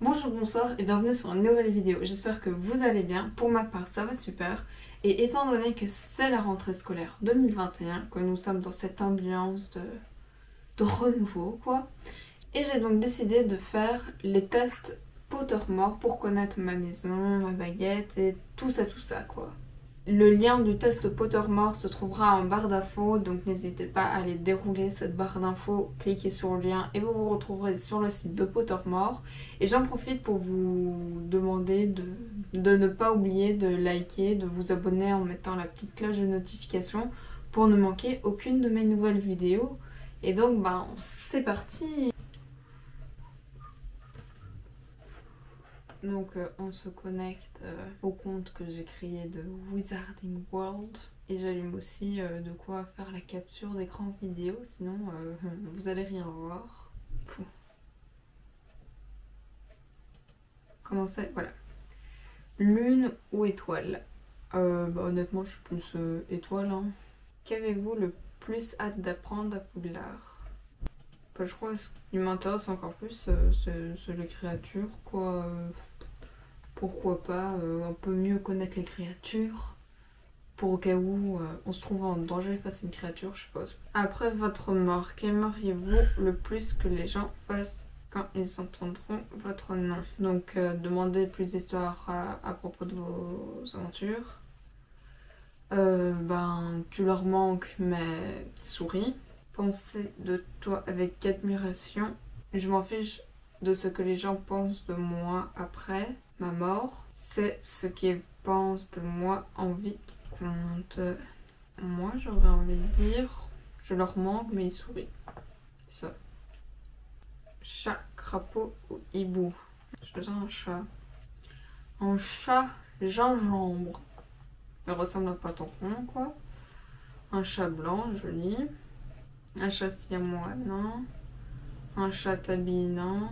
Bonjour, bonsoir et bienvenue sur une nouvelle vidéo. J'espère que vous allez bien. Pour ma part, ça va super. Et étant donné que c'est la rentrée scolaire 2021, que nous sommes dans cette ambiance de renouveau, quoi, et j'ai donc décidé de faire les tests Pottermore pour connaître ma maison, ma baguette et tout ça, quoi. Le lien du test Pottermore se trouvera en barre d'infos, donc n'hésitez pas à aller dérouler cette barre d'infos, cliquez sur le lien et vous vous retrouverez sur le site de Pottermore. Et j'en profite pour vous demander de ne pas oublier de liker, de vous abonner en mettant la petite cloche de notification pour ne manquer aucune de mes nouvelles vidéos. Et donc, c'est parti! Donc on se connecte au compte que j'ai créé de Wizarding World et j'allume aussi de quoi faire la capture d'écran vidéo, sinon vous allez rien voir. Fou. Commencez, voilà. Lune ou étoile? Honnêtement je suis plus étoile. Hein. Qu'avez-vous le plus hâte d'apprendre à Poudlard? Je crois que ce qui m'intéresse encore plus c'est les créatures, quoi. Pourquoi pas un peu mieux connaître les créatures pour au cas où on se trouve en danger face à une créature, je suppose. Après votre mort, qu'aimeriez-vous le plus que les gens fassent quand ils entendront votre nom? Donc demandez plus d'histoires à propos de vos aventures. Tu leur manques mais souris. Pensez de toi avec admiration. Je m'en fiche de ce que les gens pensent de moi après ma mort. C'est ce qu'ils pensent de moi en vie qui compte. Moi, j'aurais envie de dire, je leur manque, mais ils sourient. Ça. Chat, crapaud ou hibou? Je choisis un chat. Un chat gingembre. Il ressemble à pas tonton, quoi. Un chat blanc, joli. Un chat siamois, non. Un chat tabi, non.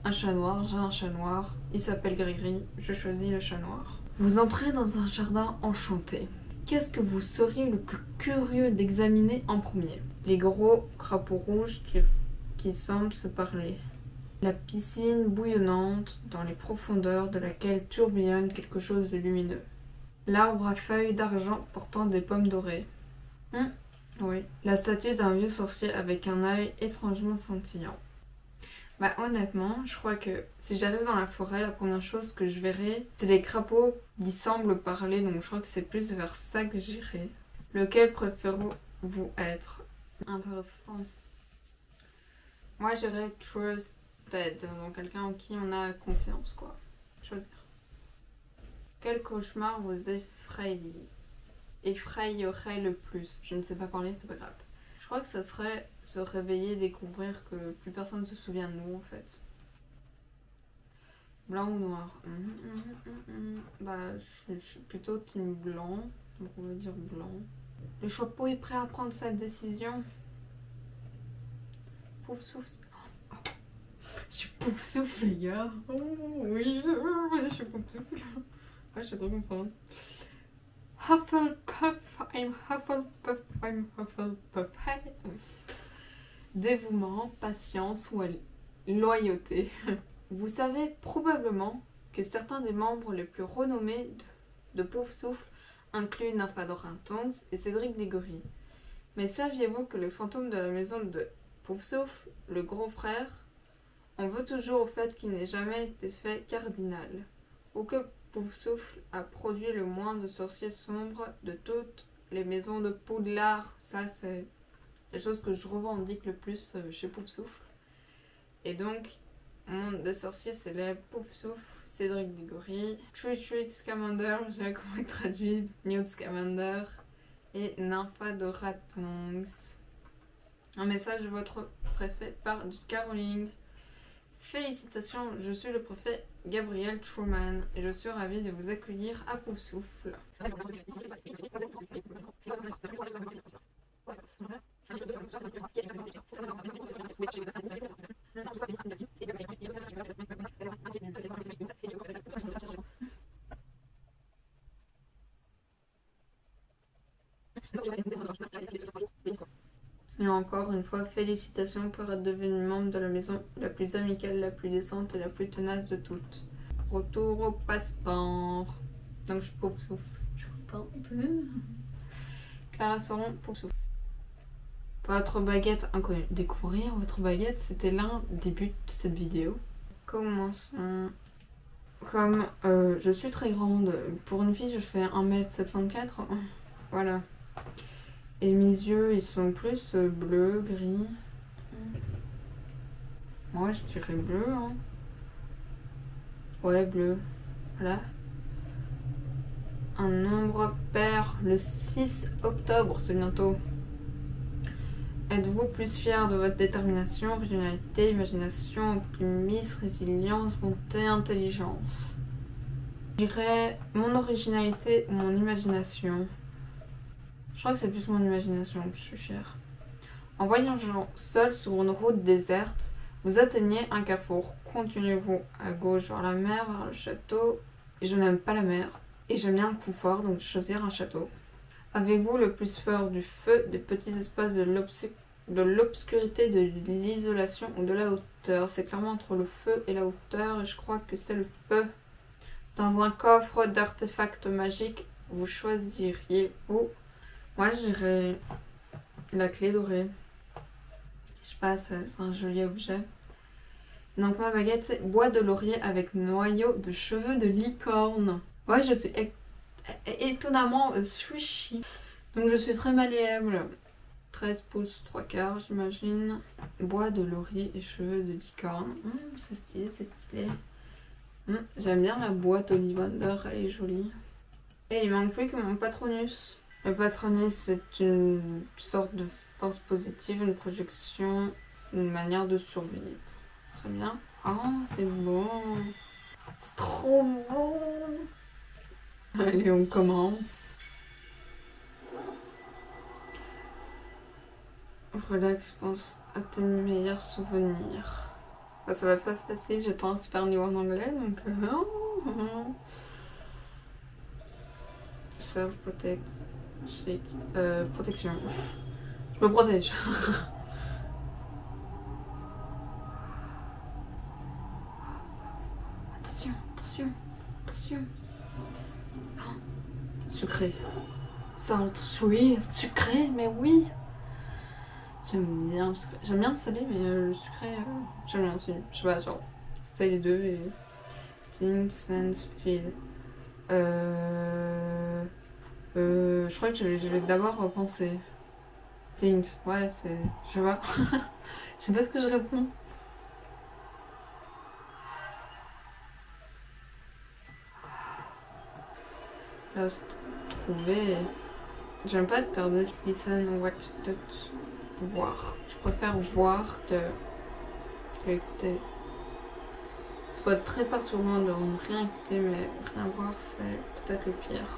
Un chat noir, j'ai un chat noir. Il s'appelle Griri, je choisis le chat noir. Vous entrez dans un jardin enchanté. Qu'est-ce que vous seriez le plus curieux d'examiner en premier? Les gros crapauds rouges qui semblent se parler. La piscine bouillonnante dans les profondeurs de laquelle tourbillonne quelque chose de lumineux. L'arbre à feuilles d'argent portant des pommes dorées. Oui. La statue d'un vieux sorcier avec un œil étrangement scintillant. Honnêtement, je crois que si j'arrive dans la forêt, la première chose que je verrai, c'est les crapauds qui semblent parler, donc je crois que c'est plus vers ça que j'irai. Lequel préférez-vous être? Intéressant. Moi j'irais trusted, donc quelqu'un en qui on a confiance, quoi. Choisir. Quel cauchemar vous effrayerait le plus? Je ne sais pas parler, c'est pas grave. Je crois que ça serait se réveiller et découvrir que plus personne ne se souvient de nous en fait. Blanc ou noir? Je suis plutôt team blanc, donc on va dire blanc. Le chapeau est prêt à prendre sa décision. Pouf souffle. Oh. Je suis pouf souffle les gars. Oh, oui, je suis pouf souffle. Je sais pas comprendre. Hufflepuff, I'm Hufflepuff, I'm Hufflepuff. Hey. Dévouement, patience ou loyauté. Vous savez probablement que certains des membres les plus renommés de Poufsouffle incluent Nymphadora Tonks et Cédric Diggory. Mais saviez-vous que le fantôme de la maison de Poufsouffle, le gros frère, en veut toujours au fait qu'il n'ait jamais été fait cardinal, ou que Poufsouffle a produit le moins de sorciers sombres de toutes les maisons de Poudlard? Ça, c'est la chose que je revendique le plus chez Poufsouffle. Et donc, monde des sorciers célèbres, Poufsouffle, Cédric Diggory, Treat Scamander, je sais pas comment traduit, Newt Scamander et Nymphadora Tonks. Un message de votre préfet par J.K. Rowling. Félicitations, je suis le préfet Gabriel Truman et je suis ravie de vous accueillir à Poufsouffle. Et encore une fois, félicitations pour être devenu membre de la maison la plus amicale, la plus décente et la plus tenace de toutes. Retour au passeport. Donc je pouf souffle. Je suis contente. Clara Sauron, pouf souffle. Votre baguette inconnue. Découvrir votre baguette, c'était l'un des buts de cette vidéo. Commençons. Comme je suis très grande, pour une fille je fais 1m74, voilà. Et mes yeux ils sont plus bleus, gris. Moi je dirais bleu, hein. Ouais, bleu. Voilà. Un nombre pair le 6 octobre, c'est bientôt. Êtes-vous plus fier de votre détermination, originalité, imagination, optimisme, résilience, bonté, intelligence? Je dirais mon originalité ou mon imagination. Je crois que c'est plus mon imagination que je suis fière. En voyageant seul sur une route déserte, vous atteignez un carrefour. Continuez-vous à gauche vers la mer, vers le château. Et je n'aime pas la mer. Et j'aime bien le confort, donc choisir un château. Avez-vous le plus peur du feu, des petits espaces de l'obscurité, de l'isolation ou de la hauteur? C'est clairement entre le feu et la hauteur, et je crois que c'est le feu. Dans un coffre d'artefacts magiques, vous choisiriez-vous? Moi, je dirais la clé dorée. Je sais pas, c'est un joli objet. Donc ma baguette, c'est bois de laurier avec noyau de cheveux de licorne. Ouais, je suis étonnamment swishy. Donc je suis très malléable. 13 pouces 3 quarts, j'imagine. Bois de laurier et cheveux de licorne. C'est stylé, c'est stylé. J'aime bien la boîte Ollivander, elle est jolie. Et il manque plus que mon Patronus. Le Patronus, c'est une sorte de force positive, une projection, une manière de survivre. Très bien. Oh, c'est bon. C'est trop bon. Allez, on commence. Relax, pense à tes meilleurs souvenirs. Enfin, ça va pas facile, j'ai pas un super niveau en anglais, donc... Self-protect. Protection. Je me protège. Attention, attention, attention. Sucré. Salt, sweet, sucré, mais oui. J'aime bien le sucré. J'aime bien le salé, mais le sucré, j'aime bien aussi. Je sais pas, genre, c'est les deux et... Think, sense, feel. Je crois que je vais d'abord penser. Think, ouais, c'est... Je vois. Je sais pas ce que je réponds. Lost, trouver. J'aime pas être perdu. Listen, watch, touch, voir. Je préfère voir que écouter. Ça peut être très perturbant de rien écouter, mais rien voir, c'est peut-être le pire.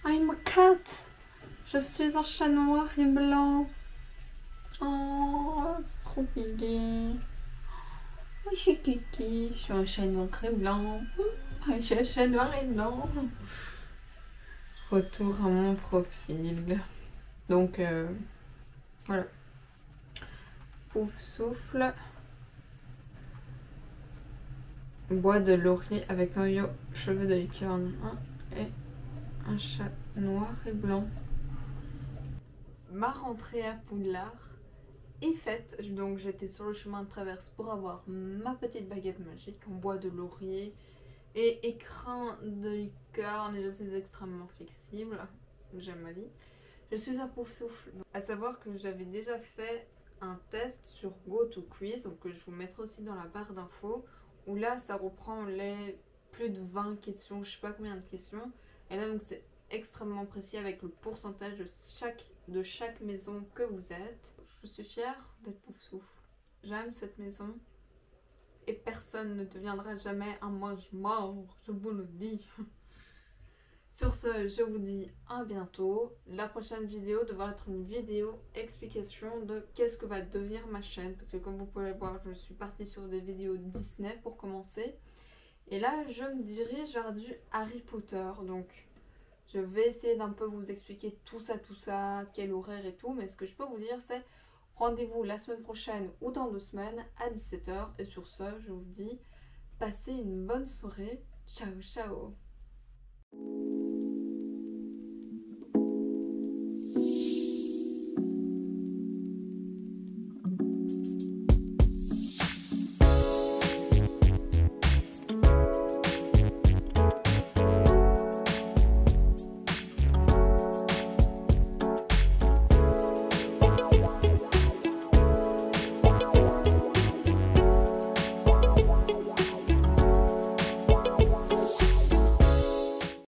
I'm a cat. Je suis un chat noir et blanc. Oh, c'est trop mignon. Oh, je suis Kiki. Je suis un chat noir et blanc. Je suis un chat noir et blanc. Retour à mon profil. Donc, voilà. Pouf souffle. Bois de laurier avec noyau, cheveux de licorne. Et un chat noir et blanc. Ma rentrée à Poudlard est faite. Donc j'étais sur le chemin de traverse pour avoir ma petite baguette magique en bois de laurier et écrin de licorne. Et je suis extrêmement flexible. J'aime ma vie. Je suis à Pouf souffle. À savoir que j'avais déjà fait un test sur GoToQuiz, donc que je vous mettrai aussi dans la barre d'infos, où là ça reprend les plus de 20 questions, je sais pas combien de questions, et là donc c'est extrêmement précis avec le pourcentage de chaque maison que vous êtes. Je suis fière d'être Pouf souffle. J'aime cette maison et personne ne deviendra jamais un mange-mort, je vous le dis. Sur ce, je vous dis à bientôt. La prochaine vidéo devra être une vidéo explication de qu'est-ce que va devenir ma chaîne. Parce que comme vous pouvez le voir, je suis partie sur des vidéos Disney pour commencer. Et là, je me dirige vers du Harry Potter. Donc, je vais essayer d'un peu vous expliquer tout ça, quel horaire et tout. Mais ce que je peux vous dire, c'est rendez-vous la semaine prochaine ou dans 2 semaines à 17h. Et sur ce, je vous dis, passez une bonne soirée. Ciao, ciao!